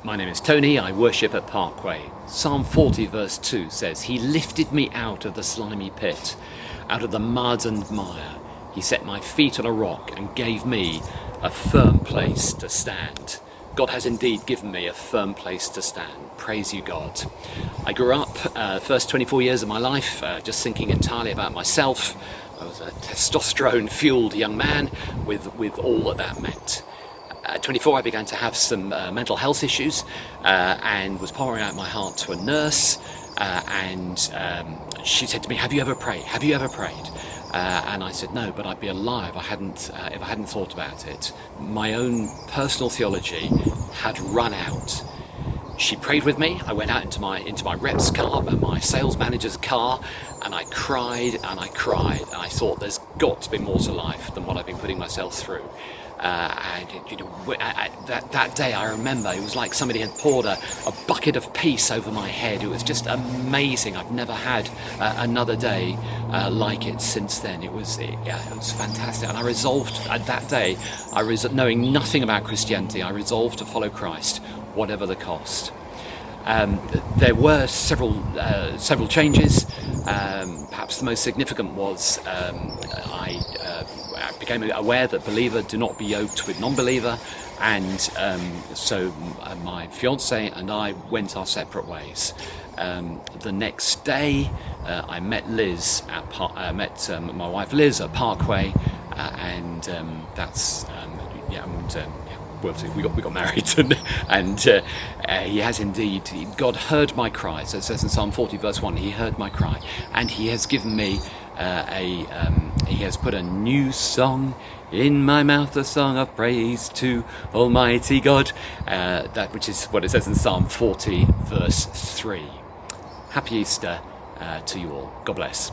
My name is Tony, I worship at Parkway. Psalm 40 verse 2 says, "He lifted me out of the slimy pit, out of the mud and mire. He set my feet on a rock and gave me a firm place to stand." God has indeed given me a firm place to stand. Praise you, God. I grew up, first 24 years of my life, just thinking entirely about myself. I was a testosterone-fueled young man with all that meant. At 24, I began to have some mental health issues and was pouring out my heart to a nurse. She said to me, "Have you ever prayed? Have you ever prayed?" And I said, "No, but I'd be a lie if I hadn't thought about it." My own personal theology had run out. She prayed with me. I went out into my rep's car, my sales manager's car, and I cried and I cried. And I thought, there's got to be more to life than what I've been putting myself through. That day, I remember it was like somebody had poured a bucket of peace over my head. It was just amazing. I've never had another day like it since then. It was fantastic. And I resolved that day, knowing nothing about Christianity, I resolved to follow Christ, whatever the cost. There were several changes. Perhaps the most significant was I became aware that believer do not be yoked with non-believer, and so my fiance and I went our separate ways. The next day, I met Liz my wife Liz at Parkway, we got married, and he has indeed. God heard my cry. So it says in Psalm 40 verse 1, He heard my cry, and He has given me He has put a new song in my mouth, a song of praise to Almighty God. That which is what it says in Psalm 40 verse 3. Happy Easter to you all. God bless.